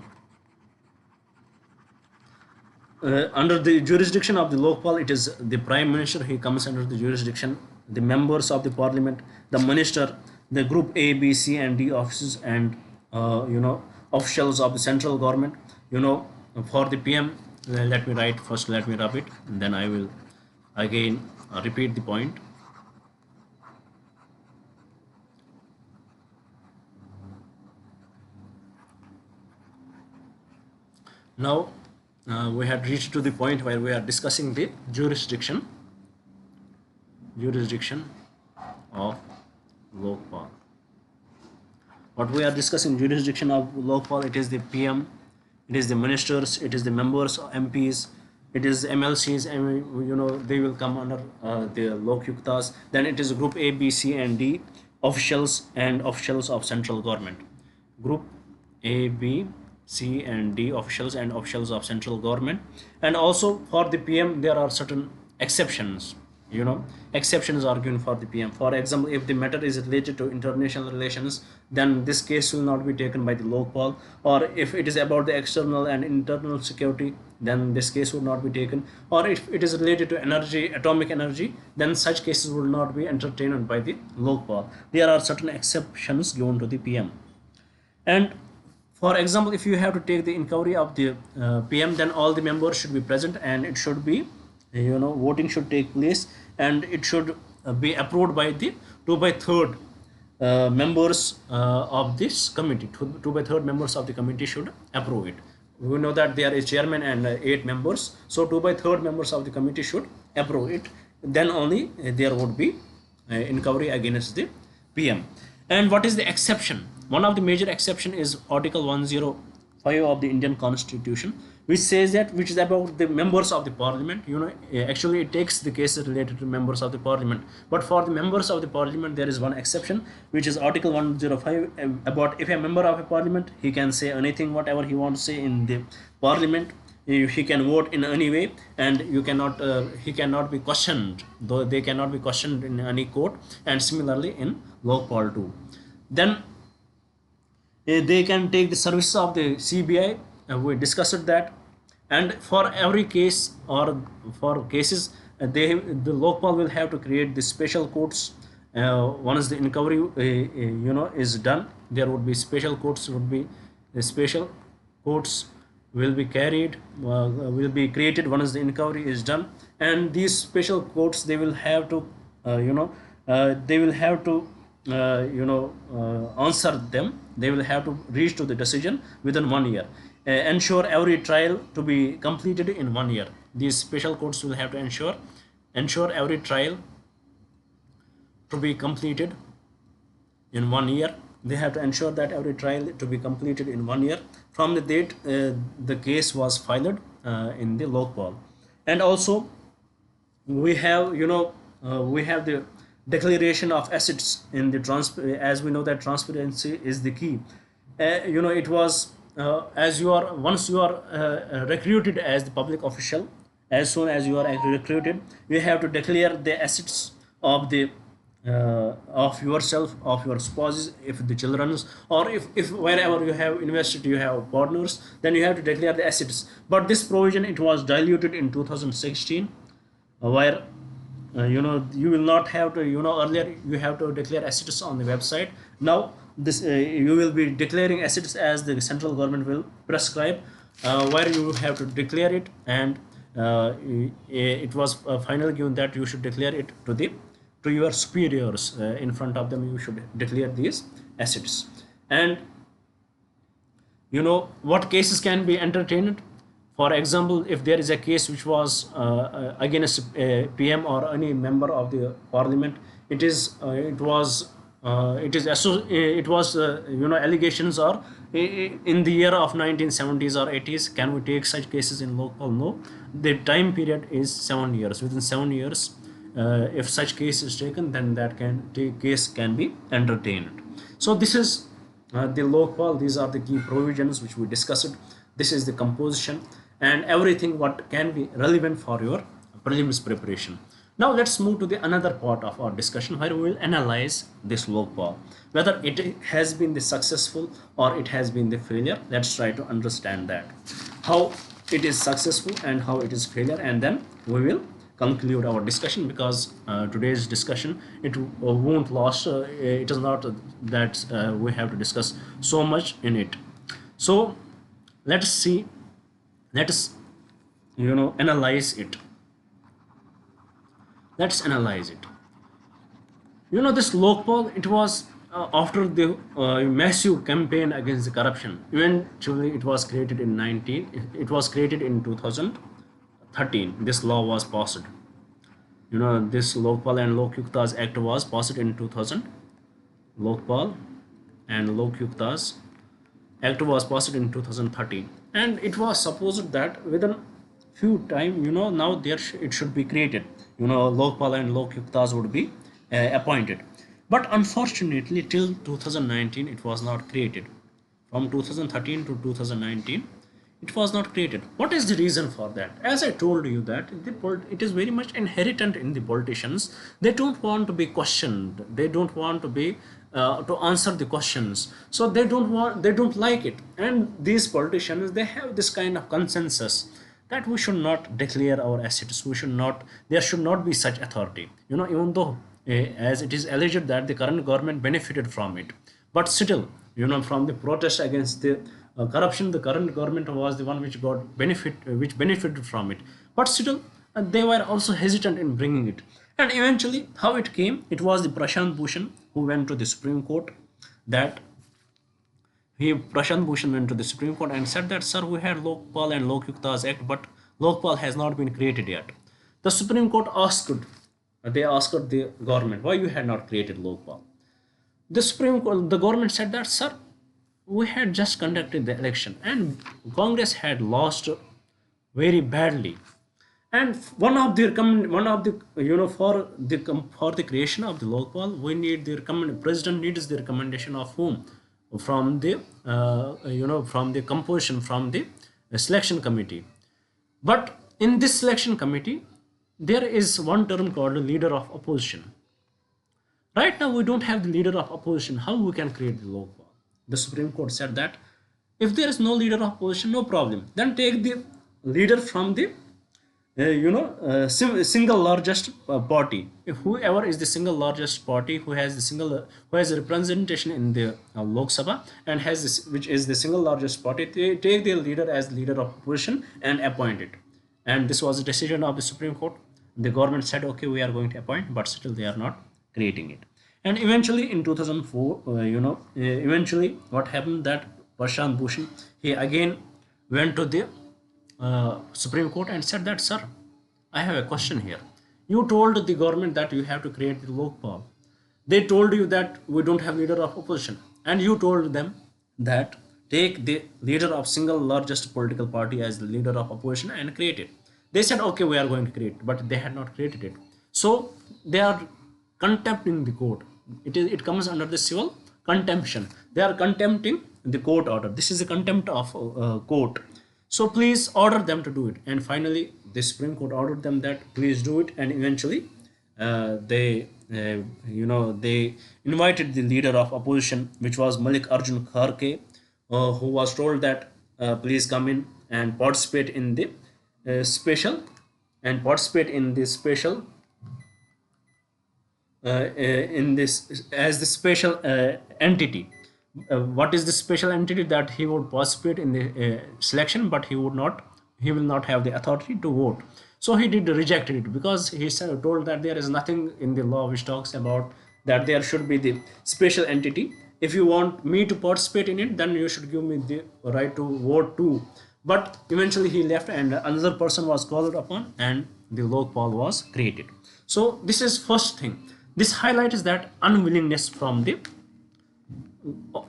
Under the jurisdiction of the Lokpal, it is the Prime Minister. He comes under the jurisdiction. The members of the Parliament, the Minister, the Group A, B, C, and D offices, and officials of the central government. For the PM, let me write first. Let me rub it, and then I will again repeat the point. Now we had reached to the point where we are discussing the jurisdiction of Lokpal. What we are discussing jurisdiction of Lokpal, it is the PM, it is the ministers, it is the members, MPs, it is MLCs, and they will come under the Lokyuktas. Then it is Group A, B, C, and D officials and officials of central government. Group A, B, C, and D officials and officials of central government. And also for the PM, there are certain exceptions. Exceptions are given for the PM. For example, if the matter is related to international relations, then this case will not be taken by the Lokpal. Or if it is about the external and internal security, then this case would not be taken. Or if it is related to energy, atomic energy, then such cases will not be entertained by the Lokpal. There are certain exceptions given to the PM. And for example, if you have to take the inquiry of the PM, then all the members should be present, and it should be, voting should take place, and it should be approved by the 2/3 members of this committee. 2/3 members of the committee should approve it. We know that there is chairman and 8 members, so 2/3 members of the committee should approve it. Then only there would be inquiry against the PM. And what is the exception? One of the major exception is Article 105 of the Indian Constitution, which says that, which is about the members of the Parliament. Actually it takes the cases related to members of the Parliament, but for the members of the Parliament there is one exception, which is Article 105, about if a member of a Parliament, he can say anything, whatever he wants to say in the Parliament. He can vote in any way, and he cannot be questioned, though they cannot be questioned in any court. And similarly in Lokpal too. Then they can take the services of the CBI. We discussed that. And for every case, or for cases, the Lokpal will have to create the special courts. Once the inquiry is done, there would be special courts. Special courts will be created once the inquiry is done. And these special courts, they will have to answer them. They will have to reach to the decision within 1 year. Ensure every trial to be completed in 1 year. These special courts will have to ensure every trial to be completed in 1 year. They have to ensure that every trial to be completed in 1 year from the date the case was filed in the Lokpal. And also we have the declaration of assets in the as we know that transparency is the key. It was once you are recruited as the public official, as soon as you are recruited, you have to declare the assets of the of yourself, of your spouses, if the children's, or if wherever you have invested, you have partners, then you have to declare the assets. But this provision, it was diluted in 2016, where you will not have to, earlier you have to declare assets on the website. Now this you will be declaring assets as the central government will prescribe, where you have to declare it. And it was finally given that you should declare it to your superiors. In front of them you should declare these assets. And what cases can be entertained. For example, if there is a case which was against a PM or any member of the parliament, it was allegations are in the year of 1970s or 80s. Can we take such cases in local? No. The time period is 7 years. Within 7 years, if such case is taken, then that case can be entertained. So this is the Lokpal. These are the key provisions which we discussed. This is the composition and everything what can be relevant for your prelims preparation. Now let's move to the another part of our discussion where we will analyze this Lokpal, whether it has been the successful or it has been the failure. Let's try to understand that, how it is successful and how it is failure, and then we will conclude our discussion, because today's discussion, it won't last. It is not that we have to discuss so much in it. So let us see, let us analyze it. Let's analyze it. This Lokpal, it was after the massive campaign against the corruption. Eventually it was created in 2013. This law was passed. This Lokpal and Lokyukta's Act was passed in 2000. Lokpal and Lokyukta's Act was passed in 2013, and it was supposed that within few time, now it should be created. Lokpal and Lokyuktas would be appointed, but unfortunately till 2019 it was not created. From 2013 to 2019 it was not created. What is the reason for that? As I told you that it is very much inherent in the politicians. They don't want to be questioned. They don't want to be to answer the questions. So they don't like it. And these politicians, they have this kind of consensus that we should not declare our assets. There should not be such authority. Even though as it is alleged that the current government benefited from it, but still, from the protest against the corruption, the current government was the one which benefited from it. But still, they were also hesitant in bringing it. And eventually, how it came, it was the Prashant Bhushan who went to the Supreme Court. Prashant Bhushan went to the Supreme Court and said that, sir, we had Lokpal and Lokyukta's Act, but Lokpal has not been created yet. The Supreme Court asked the government, why you had not created Lokpal? The government said that, sir, we had just conducted the election and Congress had lost very badly. And for the creation of the Lokpal, we need the president needs the recommendation of whom? From the composition, from the selection committee. But in this selection committee, there is one term called leader of opposition. Right now we don't have the leader of opposition. How we can create the Lokpal? The Supreme Court said that if there is no leader of opposition, no problem. Then take the leader from the single largest party. If whoever is the single largest party who has a representation in the Lok Sabha and which is the single largest party, they take their leader as leader of opposition and appoint it. And this was a decision of the Supreme Court. The government said, okay, we are going to appoint, but still they are not creating it. And eventually in 2004, eventually what happened, that Prashant Bhushan, he again went to the Supreme Court and said that, sir, I have a question here. You told the government that you have to create the Lokpal. They told you that we don't have leader of opposition, and you told them that take the leader of single largest political party as the leader of opposition and create it. They said, okay, we are going to create it, but they had not created it. So they are contempting the court. It comes under the civil contemption. They are contempting the court order. This is a contempt of court. So please order them to do it. And finally, the Supreme Court ordered them that please do it. And eventually, they invited the leader of opposition, which was Malik Arjun Kharge, who was told that please come in and participate in the special in this as the special entity. What is the special entity? That he would participate in the selection, but he will not have the authority to vote. So he rejected it, because he told that there is nothing in the law which talks about that there should be the special entity. If you want me to participate in it, then you should give me the right to vote too. but eventually he left and another person was called upon and the Lokpal was created. So this is first thing. This highlights that unwillingness from the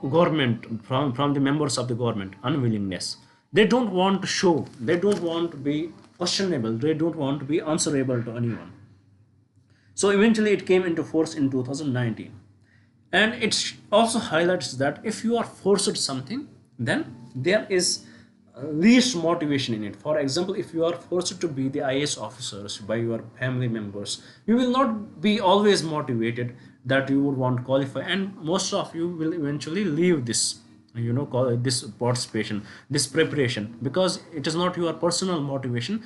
government, from the members of the government, unwillingness. They don't want to show, they don't want to be questionable, they don't want to be answerable to anyone. So eventually it came into force in 2019. And it also highlights that if you are forced something, then there is least motivation in it. For example, if you are forced to be the IAS officers by your family members, you will not be always motivated that you would want to qualify, and most of you will eventually leave this, call this participation, this preparation, because it is not your personal motivation,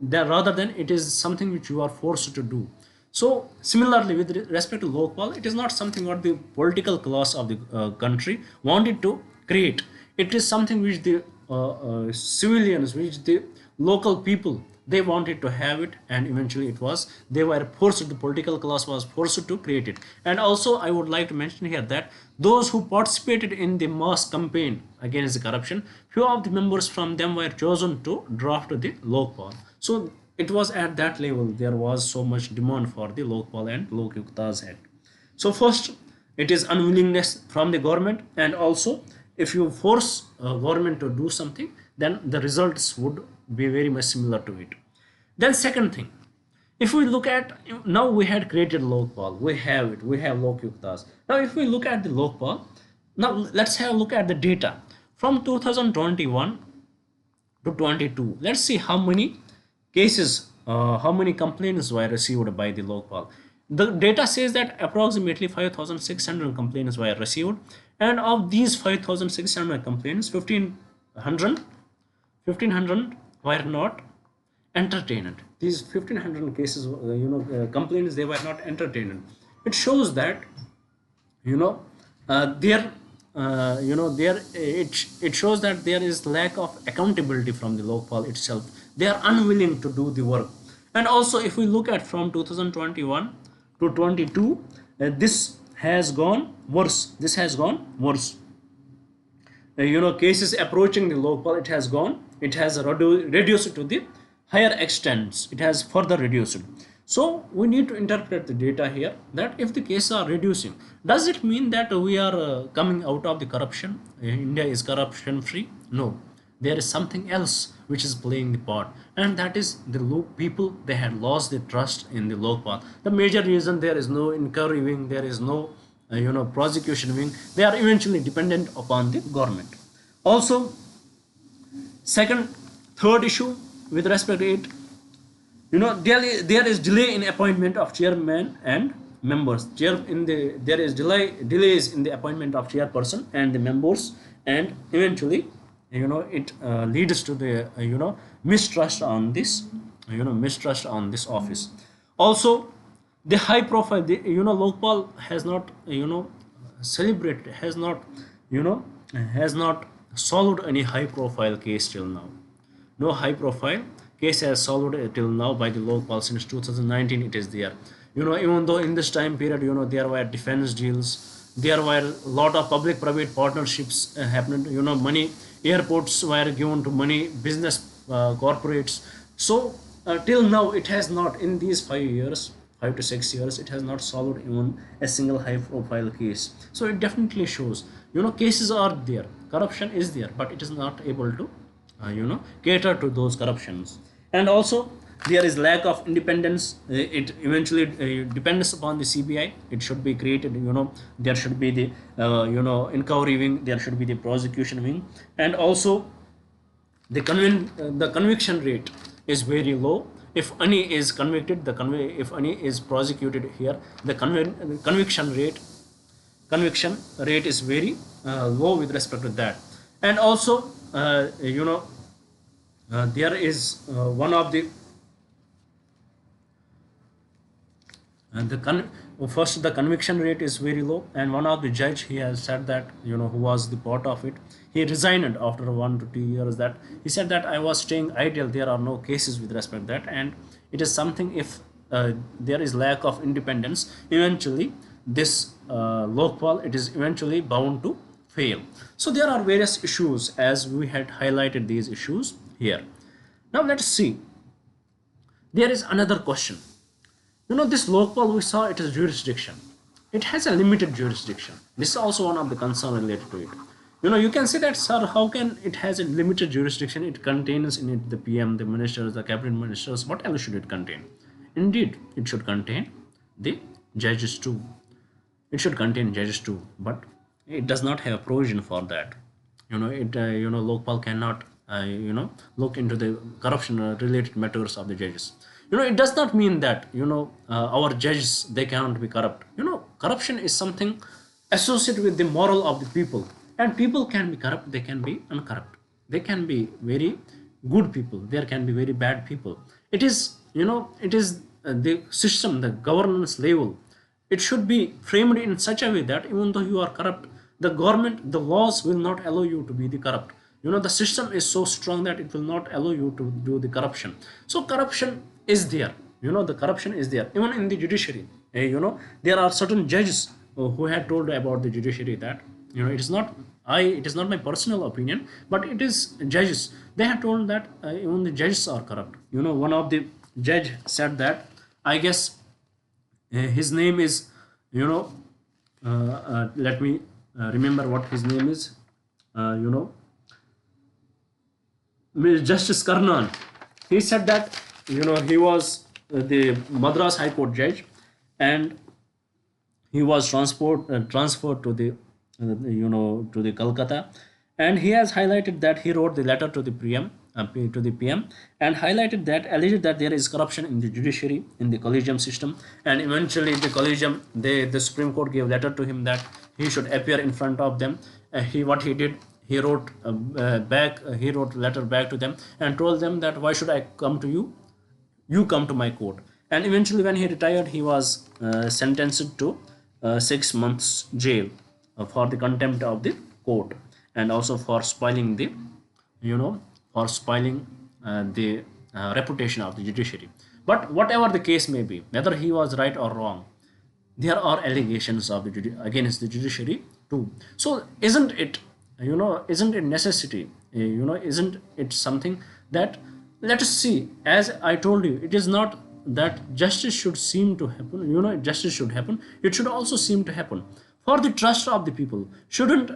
that rather than it is something which you are forced to do. So similarly, with respect to Lokpal, it is not something what the political class of the country wanted to create. It is something which the civilians, which the local people, they wanted to have it, and eventually it was, they were forced, the political class was forced to create it. And also I would like to mention here that those who participated in the mass campaign against the corruption, few of the members from them were chosen to draft the Lokpal. So it was at that level there was so much demand for the Lokpal and Lokyukta's Act. So first, it is unwillingness from the government, and also if you force government to do something, then the results would be very much similar to it. Then second thing, if we look at, now we had created Lokpal, we have it, we have Lokyuktas. Now if we look at the Lokpal, now let's have a look at the data from 2021 to 22. Let's see how many cases, how many complaints were received by the Lokpal. The data says that approximately 5,600 complaints were received, and of these 5,600 complaints, 1,500 were not entertained. These 1,500 cases, complaints, they were not entertained. It shows that, it shows that there is lack of accountability from the Lokpal itself. They are unwilling to do the work. And also if we look at from 2021 to 22, this has gone worse. This has gone worse. Cases approaching the Lokpal, it has reduced to the higher extents. It has further reduced. So we need to interpret the data here, that if the cases are reducing, does it mean that we are coming out of the corruption? India is corruption free? No, there is something else which is playing the part, and that is the people, they had lost the trust in the Lokpal. The major reason, there is no inquiry wing, there is no prosecution wing. They are eventually dependent upon the government. Also, third issue with respect to it, there is delay in appointment of chairman and members. There is delays in the appointment of chairperson and the members, and eventually it leads to the mistrust on this office. Also, the high profile, Lokpal has not celebrated, has not solved any high profile case till now. No high profile case has solved till now by the Lokpal since 2019. It is there. Even though in this time period, there were defense deals, there were a lot of public private partnerships happened. Money, airports were given to money business corporates. So till now it has not, in these 5 to 6 years, it has not solved even a single high profile case. So it definitely shows, cases are there, corruption is there, but it is not able to cater to those corruptions. And also there is lack of independence. It eventually depends upon the CBI. It should be created, there should be the inquiry wing, there should be the prosecution wing. And also the conviction rate is very low. If any is convicted, if any is prosecuted here, the conviction rate is very low with respect to that. And also there is one of the first, the conviction rate is very low, and one of the judge, he has said that, who was the part of it, he resigned after 1 to 2 years. That he said that I was staying idle, there are no cases with respect to that. And it is something, if there is lack of independence, eventually this Lokpal, it is eventually bound to fail. So there are various issues as we had highlighted these issues here. Now let's see. There is another question. This Lokpal we saw it is jurisdiction. It has a limited jurisdiction. This is also one of the concern related to it. You can say that, sir, how can it has a limited jurisdiction? It contains in it the PM, the ministers, the cabinet ministers. What else should it contain? Indeed, it should contain the judges too. It should contain judges too, but it does not have a provision for that. Lokpal cannot look into the corruption related matters of the judges. It does not mean that our judges, they cannot be corrupt. Corruption is something associated with the moral of the people, and people can be corrupt, they can be uncorrupt, they can be very good people, there can be very bad people. It is the system, the governance level, it should be framed in such a way that even though you are corrupt, the government, the laws will not allow you to be the corrupt. The system is so strong that it will not allow you to do the corruption. So corruption is there. The corruption is there even in the judiciary. There are certain judges who had told about the judiciary that it is not my personal opinion, but it is judges. They have told that even the judges are corrupt. One of the judge said that, I guess his name is let me remember what his name is. Justice Karnan. He said that he was the Madras High Court judge, and he was transferred to the to the Calcutta, and he has highlighted that he wrote the letter to the PM and highlighted that, alleged that there is corruption in the judiciary, in the collegium system, and eventually the collegium, the Supreme Court gave letter to him that he should appear in front of them. What he did, he wrote letter back to them and told them that, why should I come to you? You come to my court. And eventually when he retired, he was sentenced to 6 months jail for the contempt of the court, and also for spoiling the reputation of the judiciary. But whatever the case may be, whether he was right or wrong, there are allegations of against the judiciary too. So isn't it necessity, isn't it something that, let us see, as I told you, it is not that justice should seem to happen, justice should happen, it should also seem to happen for the trust of the people. Shouldn't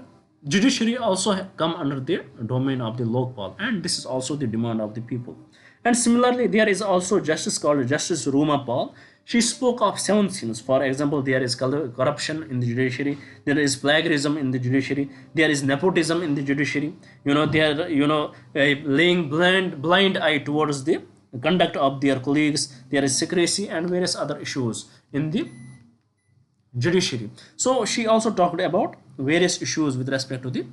judiciary also come under the domain of the Lokpal? And this is also the demand of the people. And similarly, there is also justice called Justice Ruma Paul. She spoke of 7 sins. For example, there is corruption in the judiciary, there is plagiarism in the judiciary, there is nepotism in the judiciary, they are laying blind eye towards the conduct of their colleagues, there is secrecy and various other issues in the judiciary. So she also talked about various issues with respect to the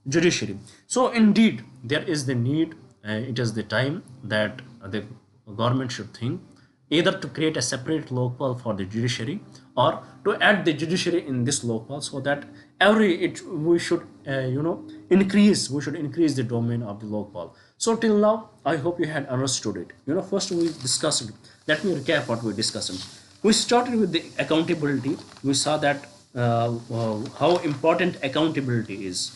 judiciary. So indeed there is the need, it is the time that the government should think either to create a separate Lokpal for the judiciary, or to add the judiciary in this Lokpal, so that we should increase the domain of the Lokpal. So till now I hope you had understood it. First we discussed, let me recap what we discussed. We started with the accountability. We saw that how important accountability is,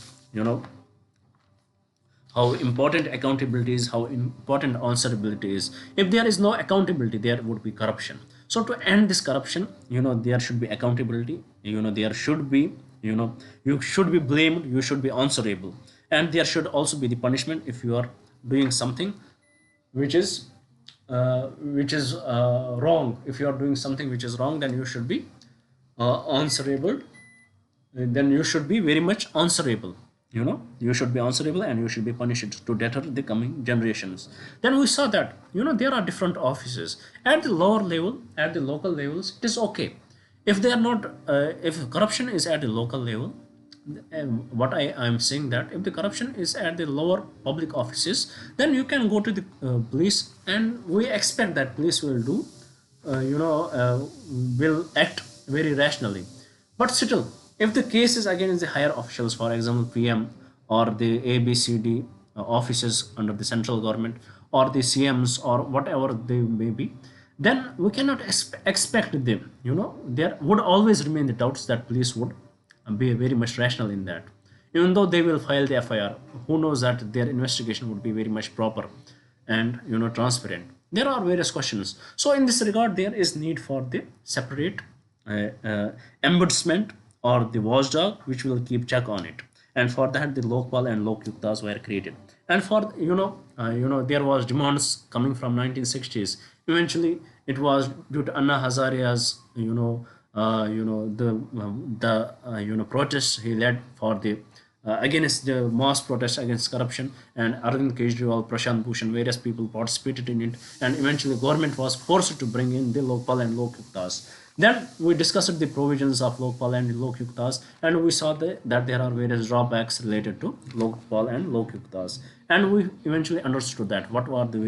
how important accountability is, how important answerability is. If there is no accountability, there would be corruption. So to end this corruption, there should be accountability, there should be, you should be blamed, you should be answerable, and there should also be the punishment if you are doing something which is wrong. If you are doing something which is wrong, then you should be answerable, then you should be very much answerable. You should be answerable, and you should be punished to deter the coming generations. Then we saw that there are different offices at the lower level, at the local levels. It is okay if they are not, if corruption is at the local level. What I am saying, that if the corruption is at the lower public offices, then you can go to the police, and we expect that police will do will act very rationally. But still, if the case is against the higher officials, for example PM or the ABCD offices under the central government, or the CMs, or whatever they may be, then we cannot expect them, there would always remain the doubts that police would be very much rational in that. even though they will file the FIR, who knows that their investigation would be very much proper and transparent. There are various questions. So in this regard, there is need for the separate uh, uh, ombudsman or the watchdog which will keep check on it. And for that, the Lokpal and Lokyuktas were created. And for there was demands coming from 1960s. Eventually, it was due to Anna Hazaria's protests he led for the against the mass protests against corruption, and Arvind Kejriwal, Prashant Bhushan, various people participated in it, and eventually government was forced to bring in the Lokpal and Lokyuktas. Then we discussed the provisions of Lokpal and Lokyuktas, and we saw that there are various drawbacks related to Lokpal and Lokyuktas, and we eventually understood that what are the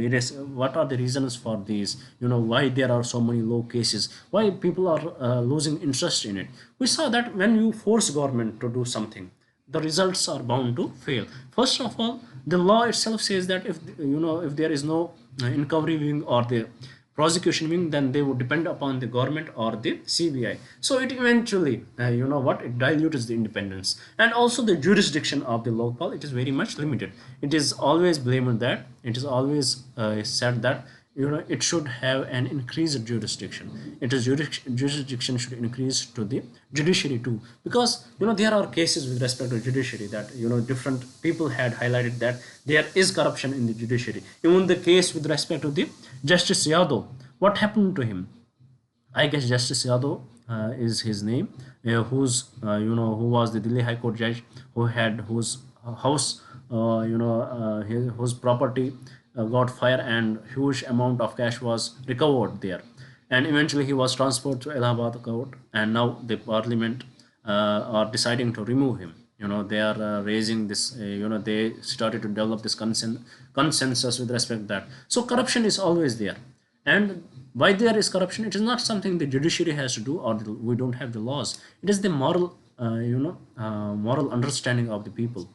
reasons for these, why there are so many low cases, why people are losing interest in it. We saw that when you force government to do something, the results are bound to fail. First of all, the law itself says that if there is no inquiry wing or the prosecution wing, then they would depend upon the government or the CBI. So it eventually, it dilutes the independence, and also the jurisdiction of the Lokpal. It is very much limited. It is always blamed that it is always said that it should have an increased jurisdiction. It is jurisdiction should increase to the judiciary too, because there are cases with respect to judiciary that different people had highlighted that there is corruption in the judiciary. Even the case with respect to the Justice Yadav, what happened to him? I guess Justice Yadav is his name, who was the Delhi High Court judge, whose house, whose property got fire, and huge amount of cash was recovered there, and eventually he was transferred to Allahabad court, and now the parliament are deciding to remove him. They are raising this, they started to develop this consensus with respect to that. So corruption is always there, and why there is corruption, it is not something the judiciary has to do, or we don't have the laws. It is the moral moral understanding of the people.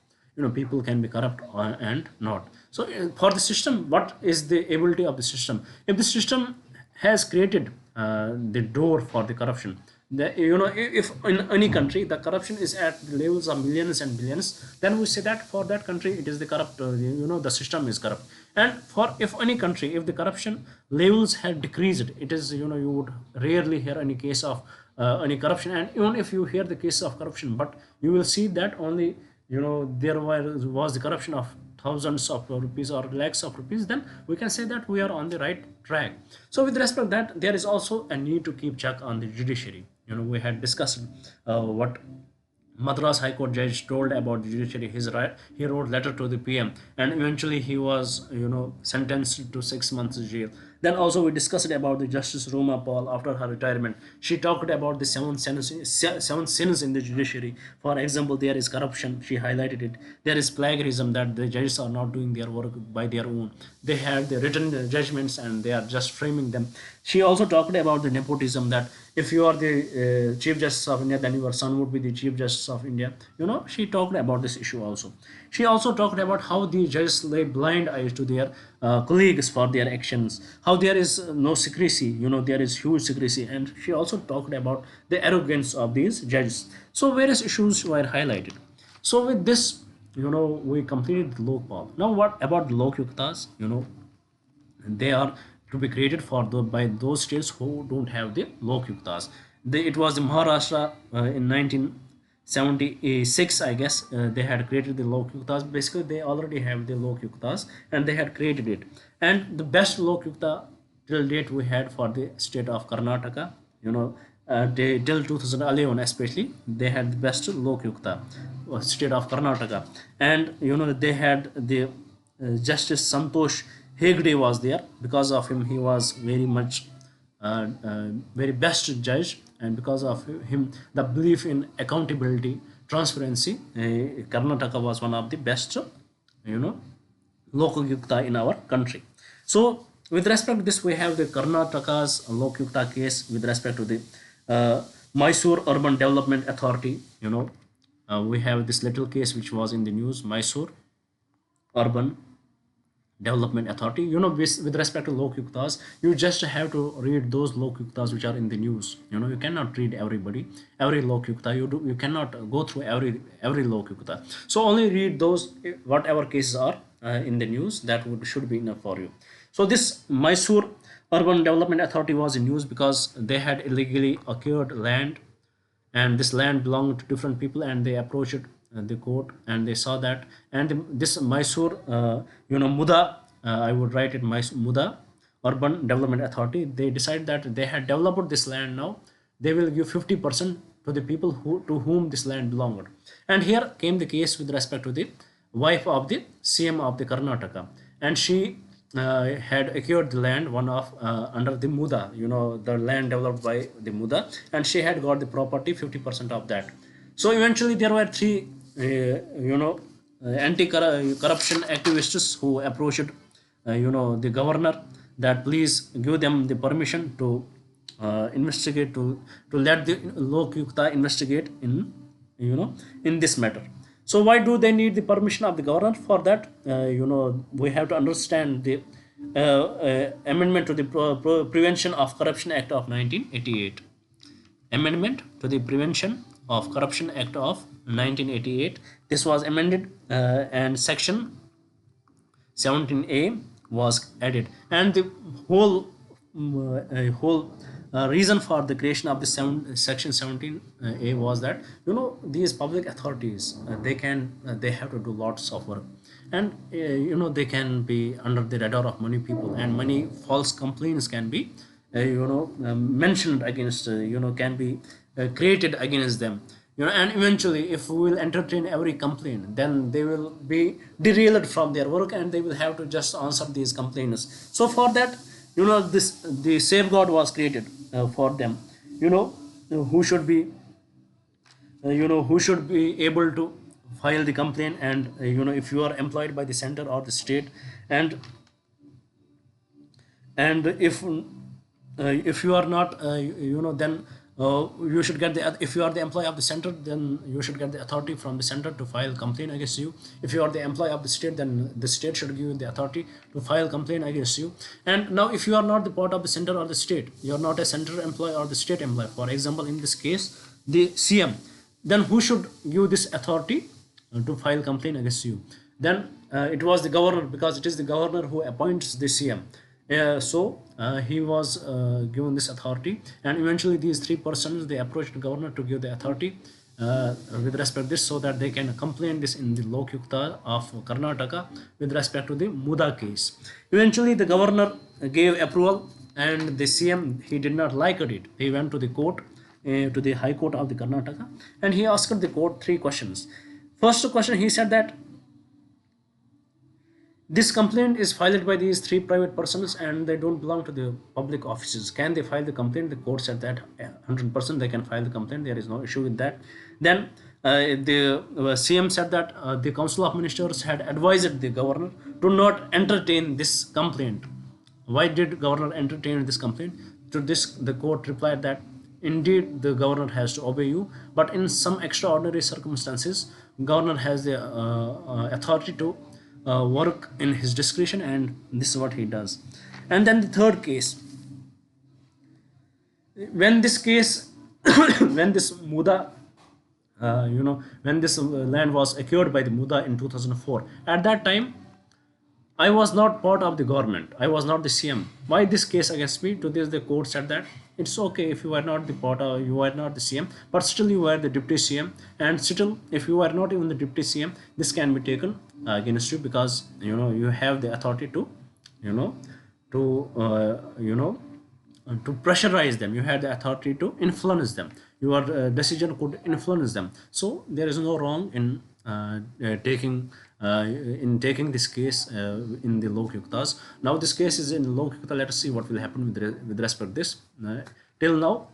People can be corrupt and not. So for the system, what is the ability of the system? If the system has created the door for the corruption, if in any country the corruption is at the levels of millions and billions, then we say that for that country it is the corrupt, the system is corrupt. And for if any country, if the corruption levels have decreased, it is, you would rarely hear any case of any corruption. And even if you hear the case of corruption, but you will see that only there was the corruption of thousands of rupees or lakhs of rupees, then we can say that we are on the right track. So with respect to that, there is also a need to keep check on the judiciary. We had discussed what Madras High Court judge told about the judiciary. He wrote letter to the PM, and eventually he was sentenced to 6 months jail. Then also we discussed about the Justice Roma Paul after her retirement. She talked about the seven sins in the judiciary. For example, there is corruption. She highlighted it. There is plagiarism, that the judges are not doing their work by their own. They have the written judgments and they are just framing them. She also talked about the nepotism, that if you are the Chief Justice of India, then your son would be the Chief Justice of India. She talked about this issue also. She also talked about how the judges lay blind eyes to their colleagues for their actions, how there is no secrecy, there is huge secrecy. And she also talked about the arrogance of these judges. So various issues were highlighted. So with this, we completed the Lokpal. Now what about the Lokyuktas? They are to be created by those states who don't have the Lokyuktas. It was the Maharashtra in 1976, I guess. They had created the Lokyuktas. Basically, they already have the Lokyuktas, and they had created it. And the best Lokyukta till date we had for the state of Karnataka. Till 2011 especially, they had the best Lokyukta, state of Karnataka. And they had the Justice Santosh Hegde was there. Because of him, he was very much very best judge, and because of him, the belief in accountability, transparency, Karnataka was one of the best Lokyukta in our country. So with respect to this, we have the Karnataka's Lokyukta case with respect to the Mysore Urban Development Authority. We have this little case which was in the news, Mysore Urban Development Authority. With respect to Lokyuktas, you just have to read those Lokyuktas which are in the news. You cannot read every Lokyukta. You cannot go through every Lokyukta. So only read those whatever cases are in the news. That should be enough for you. So this Mysore Urban Development Authority was in news because they had illegally acquired land, and this land belonged to different people, and they approached the court, and they saw that. And this Mysore Muda, I would write it Muda Urban Development Authority, they decided that they had developed this land. Now they will give 50% to the people to whom this land belonged. And here came the case with respect to the wife of the CM of the Karnataka, and she had acquired the land one of under the Muda, the land developed by the Muda, and she had got the property 50% of that. So eventually there were three anti-corruption activists who approached the governor that please give them the permission to investigate, to let the Lokyukta investigate in this matter. So why do they need the permission of the governor? For that, we have to understand the amendment to the Prevention of Corruption Act of 1988. Amendment to the Prevention of Corruption Act of 1988. This was amended, and section 17A was added, and the whole reason for the creation of the section 17A was that these public authorities, they have to do lots of work, and they can be under the radar of many people, and many false complaints can be mentioned against, can be created against them, and eventually if we will entertain every complaint, then they will be derailed from their work, and they will have to just answer these complaints. So for that, the safeguard was created for them, who should be able to file the complaint, and if you are employed by the center or the state, and if you are not, then you should get the, if you are the employee of the center, then you should get the authority from the center to file complaint against you. If you are the employee of the state, then the state should give you the authority to file complaint against you. And now if you are not the part of the center or the state, you are not a center employee or the state employee, for example in this case the CM, then who should give this authority to file complaint against you? Then it was the governor, because it is the governor who appoints the CM. So he was given this authority, and eventually these three persons, they approached the governor to give the authority with respect to this, so that they can complain this in the Lokyukta of Karnataka with respect to the Muda case. Eventually the governor gave approval, and the CM, he did not like it. He went to the court, to the High Court of the Karnataka, and he asked the court three questions. First question, he said that this complaint is filed by these three private persons, and they don't belong to the public offices. Can they file the complaint? The court said that 100% they can file the complaint. There is no issue with that. Then the CM said that the Council of Ministers had advised the governor to not entertain this complaint. Why did governor entertain this complaint? To this, the court replied that indeed the governor has to obey you, but in some extraordinary circumstances, governor has the authority to work in his discretion, and this is what he does. And then the third case, when this case when this Muda, when this land was acquired by the Muda in 2004, at that time I was not part of the government, I was not the CM. Why this case against me? To this, the court said that it's okay if you are not the part of, you are not the CM, but still you are the deputy CM, and still if you are not even the deputy CM, this can be taken against you, because you have the authority to to pressurize them. You have the authority to influence them. Your decision could influence them. So there is no wrong in taking this case in the Lokyuktas. Now this case is in Lokyukta. Let us see what will happen with respect to this. Till now,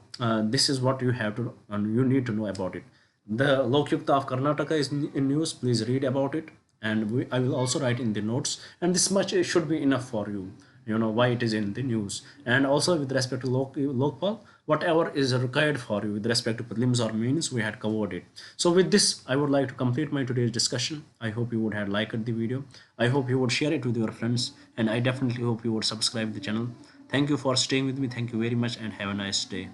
this is what you have to, and you need to know about it. The Lokyukta of Karnataka is in news. Please read about it, and I will also write in the notes. And this much should be enough for you. why it is in the news. And also with respect to Lokpal, whatever is required for you with respect to prelims or mains, we had covered it. So with this, I would like to complete my today's discussion. I hope you would have liked the video. I hope you would share it with your friends, and I definitely hope you would subscribe the channel. Thank you for staying with me. Thank you very much, and have a nice day.